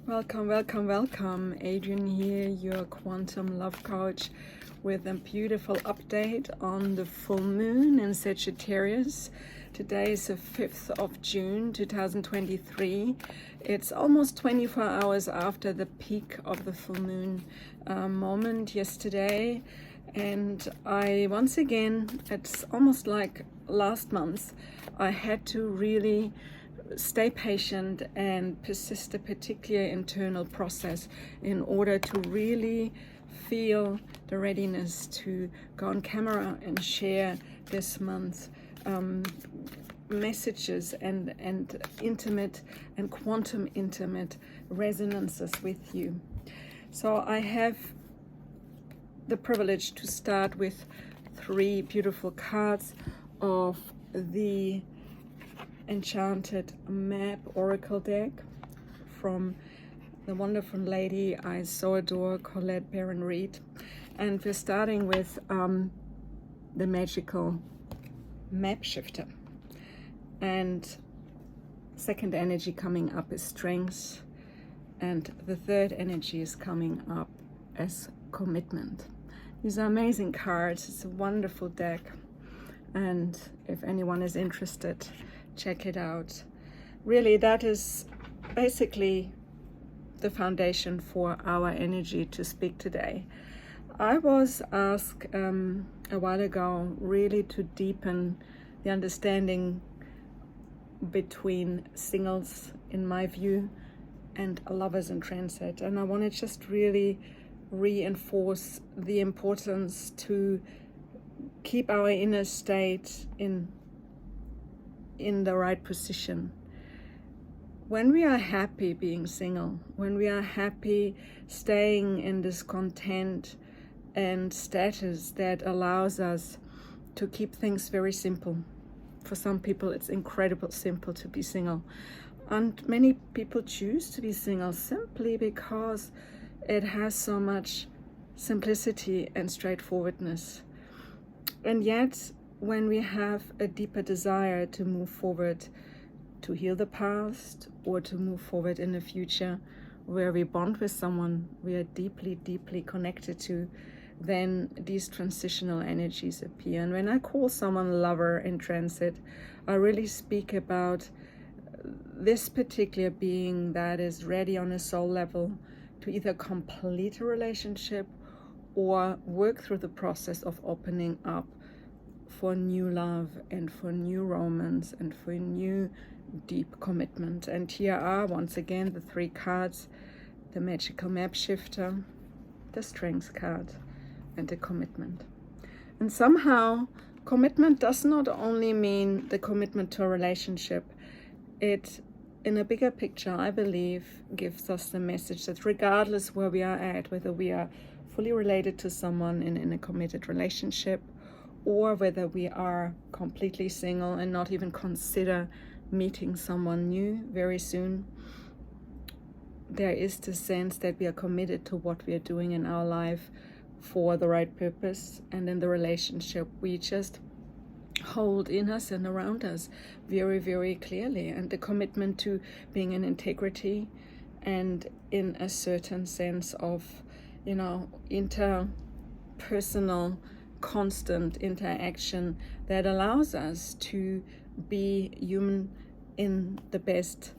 Welcome, welcome, welcome. Adriane here, your quantum love coach, with a beautiful update on the full moon in Sagittarius. Today is the 5th of June 2023. It's almost 24 hours after the peak of the full moon moment yesterday. And I, once again, it's almost like last month, I had to really stay patient and persist a particular internal process in order to really feel the readiness to go on camera and share this month messages and intimate and quantum intimate resonances with you. So I have the privilege to start with 3 beautiful cards of the Enchanted Map Oracle deck from the wonderful lady I so adore, Colette Baron-Reid. And we're starting with the magical map shifter. And second energy coming up is strength. And the third energy is coming up as commitment. These are amazing cards. It's a wonderful deck. And if anyone is interested, check it out. Really, that is basically the foundation for our energy to speak today. I was asked a while ago really to deepen the understanding between singles, in my view, and lovers in transit. And I want to just really reinforce the importance to keep our inner state in the right position. When we are happy being single, when we are happy staying in this content and status that allows us to keep things very simple. For some people it's incredibly simple to be single, and many people choose to be single simply because it has so much simplicity and straightforwardness. And yet, when we have a deeper desire to move forward, to heal the past, or to move forward in the future, where we bond with someone we are deeply, deeply connected to, then these transitional energies appear. And when I call someone lover in transit, I really speak about this particular being that is ready on a soul level to either complete a relationship or work through the process of opening up for new love and for new romance and for new deep commitment. And here are once again the 3 cards: the magical map shifter, the strength card, and the commitment. And somehow commitment does not only mean the commitment to a relationship. It, in a bigger picture, I believe, gives us the message that regardless where we are at, whether we are fully related to someone in a committed relationship, or whether we are completely single and not even consider meeting someone new very soon, there is the sense that we are committed to what we are doing in our life for the right purpose. And in the relationship, we just hold in us and around us very, very clearly. And the commitment to being in integrity and in a certain sense of, interpersonal constant interaction that allows us to be human in the best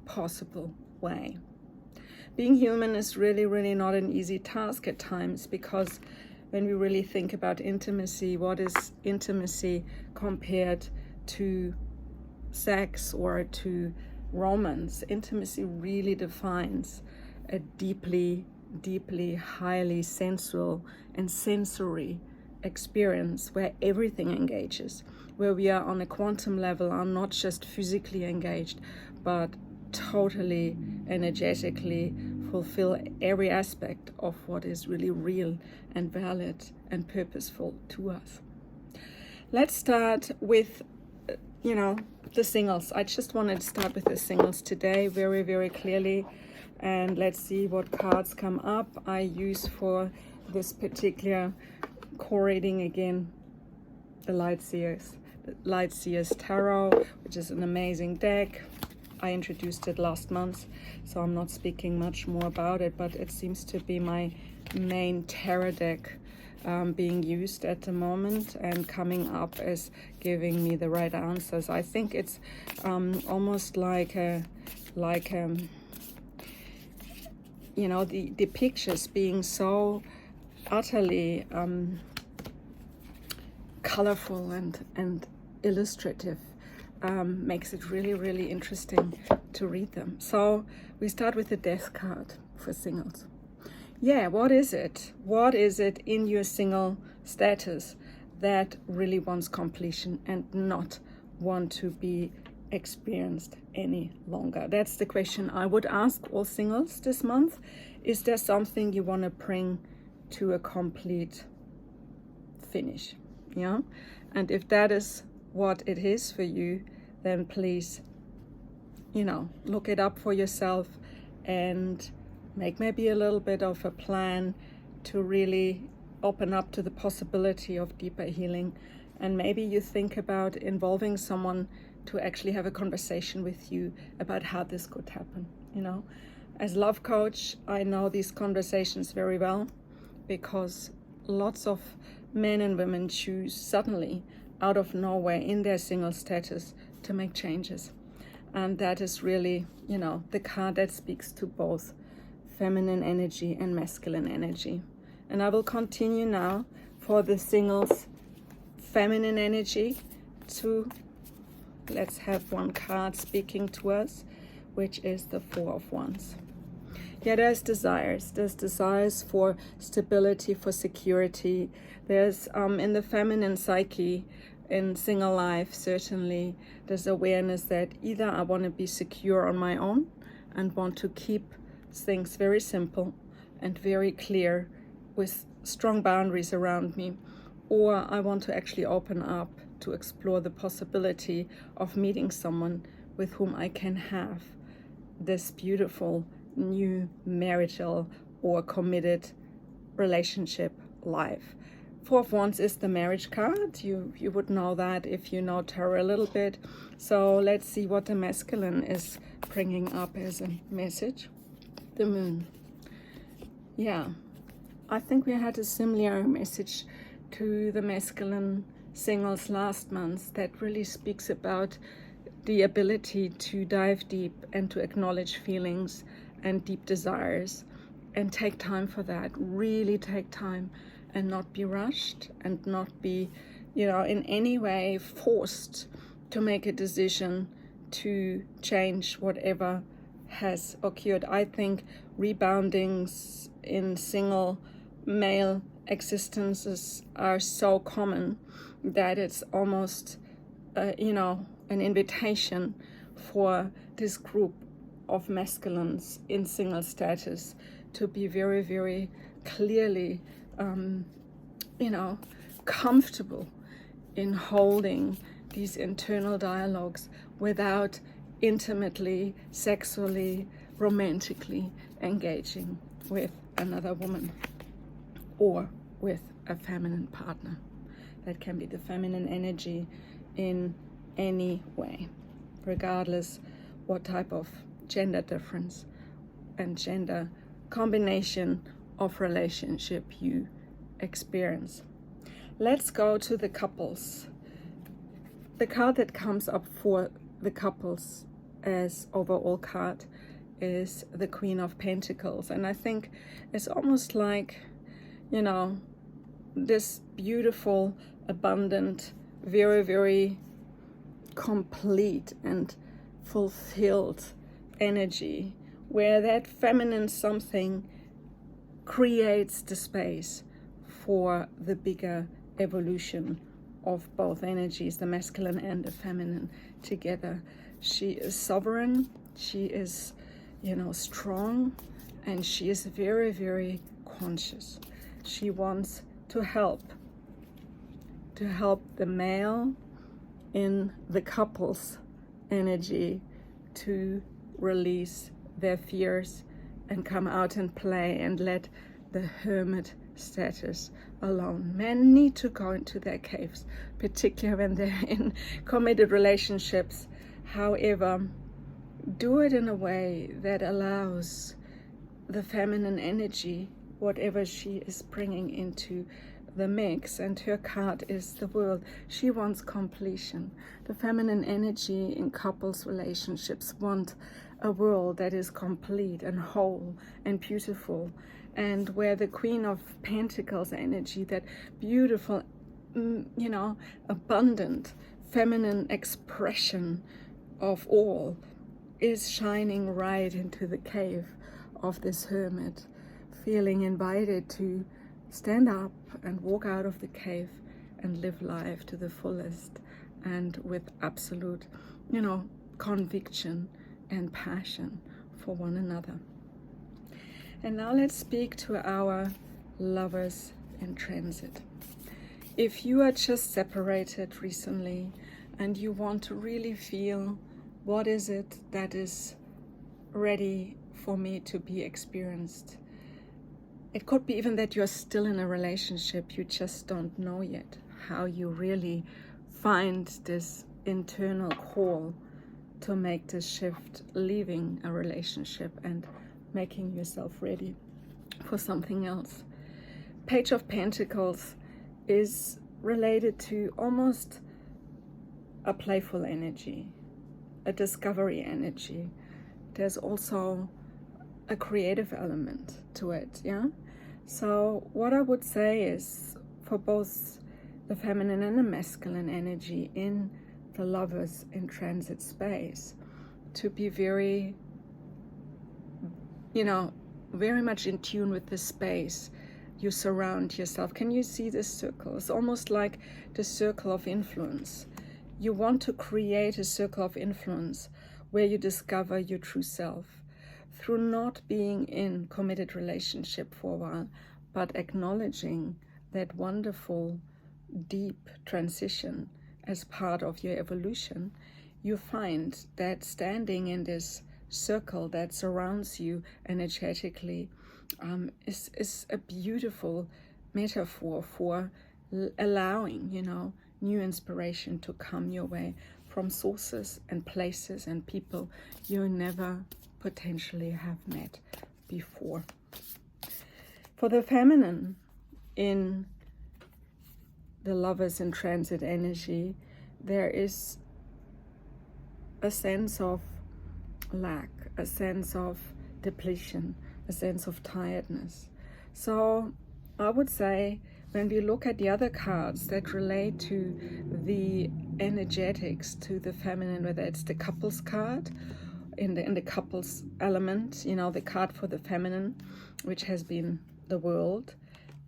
possible way. Being human is really, really not an easy task at times, because when we really think about intimacy, what is intimacy compared to sex or to romance? Intimacy really defines a deeply, deeply, highly sensual and sensory experience where everything engages, where we are on a quantum level, are not just physically engaged, but totally energetically fulfill every aspect of what is really real and valid and purposeful to us. Let's start with, the singles. I just wanted to start with the singles today very, very clearly. And let's see what cards come up. I use for this particular core reading again the Light Seers Tarot, which is an amazing deck. I introduced it last month, so I'm not speaking much more about it, but it seems to be my main tarot deck being used at the moment and coming up as giving me the right answers. I think it's almost like you know, the pictures being so utterly colorful and illustrative makes it really, really interesting to read them. So we start with the Death card for singles. Yeah, what is it? What is it in your single status that really wants completion and not want to be experienced any longer? That's the question I would ask all singles this month. Is there something you want to bring to a complete finish? Yeah, and if that is what it is for you, then please, you know, look it up for yourself and make maybe a little bit of a plan to really open up to the possibility of deeper healing. And maybe you think about involving someone to actually have a conversation with you about how this could happen. You know, as love coach, I know these conversations very well, because lots of men and women choose suddenly out of nowhere in their single status to make changes. And that is really, you know, the card that speaks to both feminine energy and masculine energy. And I will continue now for the singles feminine energy to, let's have one card speaking to us, which is the Four of Wands. Yeah, there's desires for stability, for security. There's in the feminine psyche, in single life, certainly there's awareness that either I want to be secure on my own and want to keep things very simple and very clear with strong boundaries around me, or I want to actually open up to explore the possibility of meeting someone with whom I can have this beautiful new marital or committed relationship life. Four of Wands is the marriage card. You would know that if you know tarot a little bit. So let's see what the masculine is bringing up as a message. The Moon. Yeah, I think we had a similar message to the masculine singles last month that really speaks about the ability to dive deep and to acknowledge feelings and deep desires and take time for that. Really take time and not be rushed and not be, you know, in any way forced to make a decision to change whatever has occurred. I think reboundings in single male existences are so common that it's almost, you know, an invitation for this group of masculines in single status to be very, very clearly, you know, comfortable in holding these internal dialogues without intimately, sexually, romantically engaging with another woman or with a feminine partner. That can be the feminine energy in any way, regardless what type of gender difference and gender combination of relationship you experience. Let's go to the couples. The card that comes up for the couples as overall card is the Queen of Pentacles, and I think it's almost like, you know, this beautiful, abundant, very, very complete and fulfilled energy where that feminine something creates the space for the bigger evolution of both energies, the masculine and the feminine together. She is sovereign, she is, you know, strong, and she is very, very conscious. She wants to help the male in the couple's energy to release their fears and come out and play and let the hermit status alone. Men need to go into their caves, particularly when they're in committed relationships. However, do it in a way that allows the feminine energy, whatever she is bringing into the mix, and her card is the world. She wants completion. The feminine energy in couples relationships want a world that is complete and whole and beautiful, and where the Queen of Pentacles energy, that beautiful, abundant feminine expression of all, is shining right into the cave of this hermit, feeling invited to stand up and walk out of the cave and live life to the fullest, and with absolute, conviction and passion for one another. And now let's speak to our lovers in transit. If you are just separated recently and you want to really feel what is it that is ready for me to be experienced, it could be even that you're still in a relationship, you just don't know yet how you really find this internal call to make this shift, leaving a relationship and making yourself ready for something else. Page of Pentacles is related to almost a playful energy, a discovery energy. There's also a creative element to it, yeah? So what I would say is, for both the feminine and the masculine energy in the lovers in transit space, to be very, very much in tune with the space you surround yourself. Can you see this circle? It's almost like the circle of influence. You want to create a circle of influence where you discover your true self through not being in committed relationship for a while, but acknowledging that wonderful, deep transition as part of your evolution. You find that standing in this circle that surrounds you energetically is a beautiful metaphor for allowing, new inspiration to come your way from sources and places and people you never potentially have met before. For the feminine in the lovers in transit energy, there is a sense of lack, a sense of depletion, a sense of tiredness. So I would say, when we look at the other cards that relate to the energetics, to the feminine, whether it's the couples card in the couples element, the card for the feminine, which has been the world,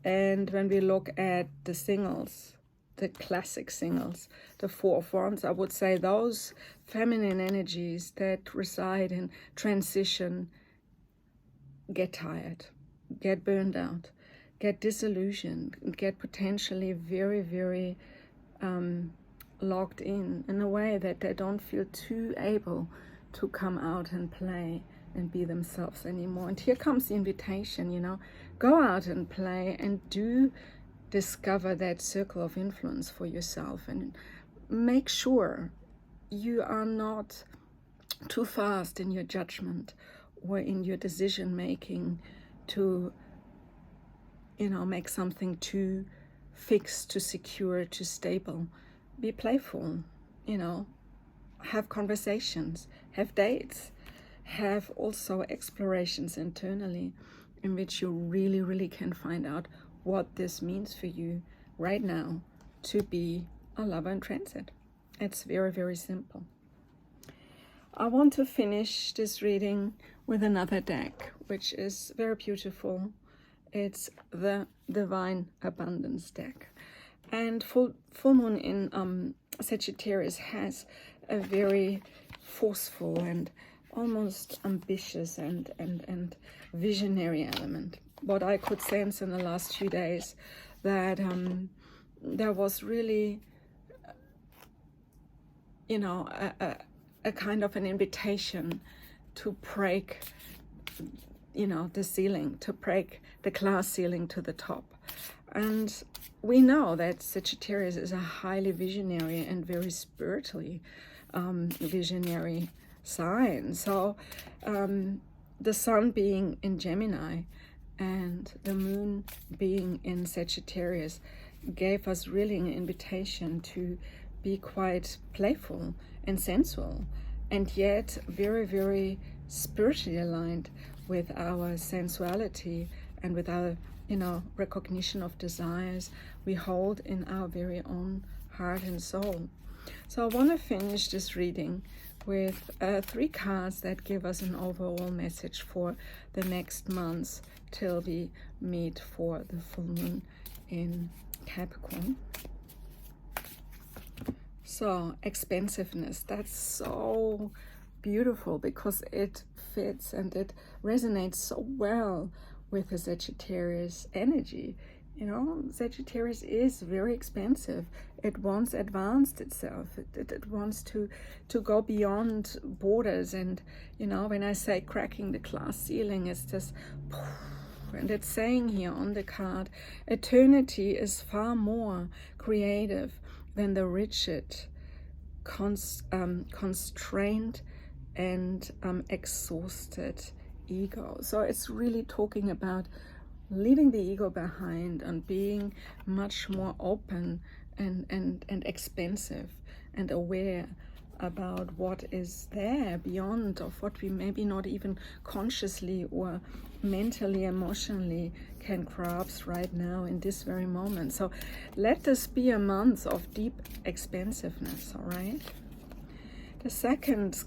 and when we look at the singles, the classic singles, the Four of Wands, I would say those feminine energies that reside in transition get tired, get burned out, get disillusioned, get potentially very, very locked in a way that they don't feel too able to come out and play and be themselves anymore. And here comes the invitation, go out and play and do discover that circle of influence for yourself, and make sure you are not too fast in your judgment or in your decision making to make something too fixed, too secure, too stable. Be playful, have conversations, have dates, have also explorations internally in which you really, really can find out what this means for you right now to be a lover in transit. It's very, very simple. I want to finish this reading with another deck, which is very beautiful. It's the Divine Abundance deck. And full moon in Sagittarius has a very forceful and almost ambitious and visionary element. What I could sense in the last few days, that there was really, a kind of an invitation to break, the ceiling, to break the glass ceiling to the top. And we know that Sagittarius is a highly visionary and very spiritually visionary sign. So the sun being in Gemini and the moon being in Sagittarius gave us really an invitation to be quite playful and sensual, and yet very, very spiritually aligned with our sensuality and with our, recognition of desires we hold in our very own heart and soul. So I want to finish this reading with 3 cards that give us an overall message for the next months till we meet for the full moon in Capricorn. So expansiveness, that's so beautiful because it fits and it resonates so well with the Sagittarius energy. Sagittarius is very expansive. It wants advanced itself. It wants to go beyond borders. And, when I say cracking the glass ceiling, it's just, and it's saying here on the card, eternity is far more creative than the rigid, constrained, and exhausted ego. So it's really talking about leaving the ego behind and being much more open and expansive and aware about what is there beyond of what we maybe not even consciously or mentally, emotionally can grasp right now in this very moment. So let this be a month of deep expansiveness, all right? The second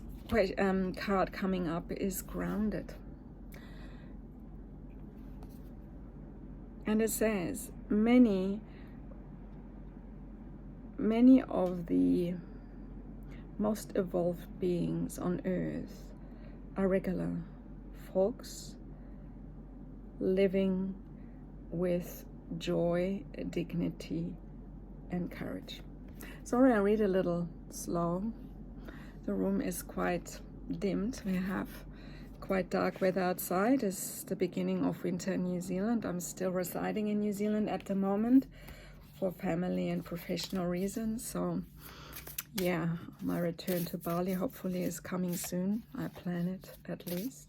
card coming up is grounded. And it says, many of the most evolved beings on earth are regular folks living with joy, dignity, and courage. Sorry, I read a little slow. The room is quite dimmed. We have quite dark weather outside. It's the beginning of winter in New Zealand. I'm still residing in New Zealand at the moment for family and professional reasons. So yeah, my return to Bali hopefully is coming soon. I plan it at least.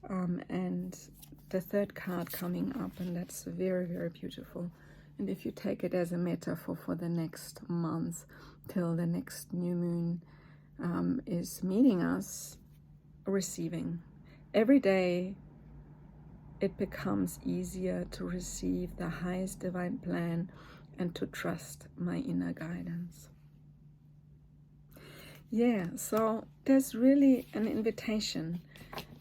And the third card coming up, and that's very, very beautiful. And if you take it as a metaphor for the next month till the next new moon is meeting us, receiving. Every day it becomes easier to receive the highest divine plan and to trust my inner guidance. Yeah, so there's really an invitation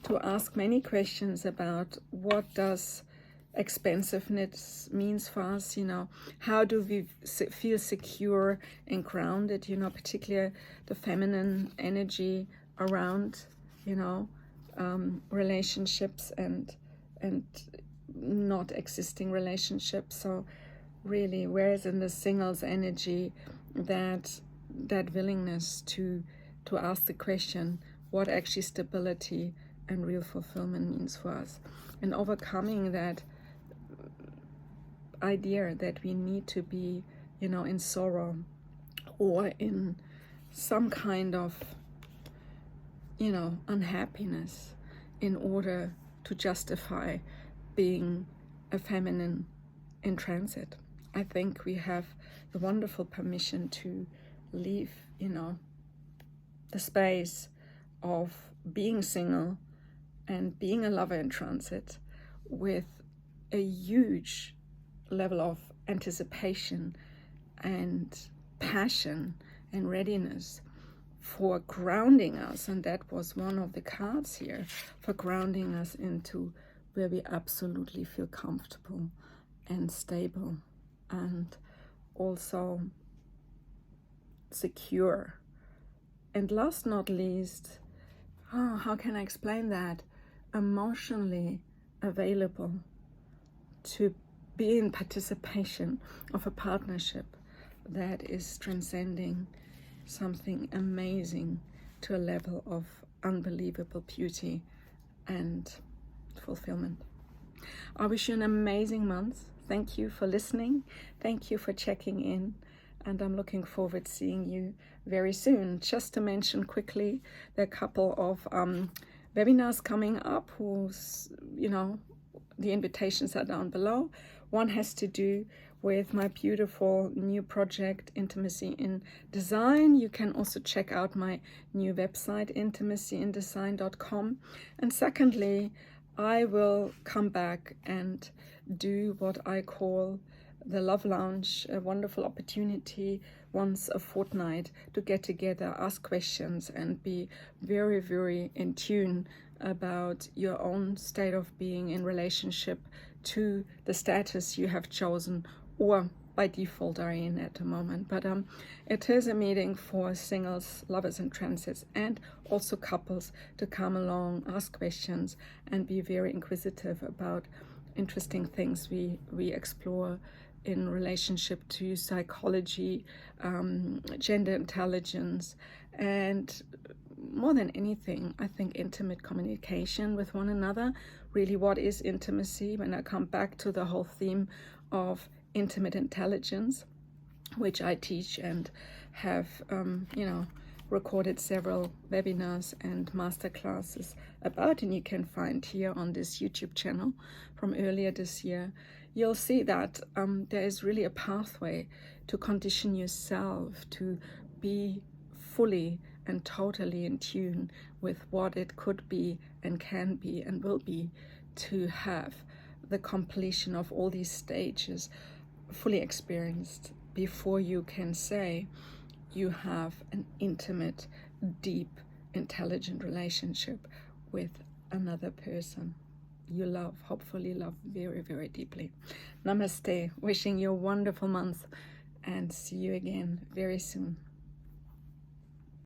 to ask many questions about what does expansiveness means for us, how do we feel secure and grounded, particularly the feminine energy around relationships and not existing relationships. So really, whereas in the singles energy, that willingness to ask the question, what actually stability and real fulfillment means for us, and overcoming that idea that we need to be, in sorrow or in some kind of unhappiness in order to justify being a feminine in transit. I think we have the wonderful permission to leave, the space of being single and being a lover in transit with a huge level of anticipation and passion and readiness for grounding us. And that was one of the cards here, for grounding us into where we absolutely feel comfortable and stable and also secure. And last not least, how can I explain that? Emotionally available to be in participation of a partnership that is transcending something amazing to a level of unbelievable beauty and fulfillment. I wish you an amazing month. Thank you for listening. Thank you for checking in. and I'm looking forward to seeing you very soon. Just to mention quickly, there are a couple of webinars coming up whose, the invitations are down below. One has to do with my beautiful new project, Intimacy in Design. You can also check out my new website, intimacyindesign.com. And secondly, I will come back and do what I call the Love Lounge, a wonderful opportunity once a fortnight to get together, ask questions, and be very, very in tune about your own state of being in relationship to the status you have chosen or by default are in at the moment. But it is a meeting for singles, lovers and transits, and also couples to come along, ask questions, and be very inquisitive about interesting things we explore in relationship to psychology, gender intelligence, and more than anything, I think intimate communication with one another. Really, what is intimacy? When I come back to the whole theme of intimate intelligence, which I teach and have, recorded several webinars and masterclasses about, and you can find here on this YouTube channel from earlier this year, you'll see that there is really a pathway to condition yourself to be fully and totally in tune with what it could be and can be and will be, to have the completion of all these stages fully experienced before you can say you have an intimate, deep, intelligent relationship with another person you love, hopefully love very, very deeply. Namaste. Wishing you a wonderful month, and see you again very soon.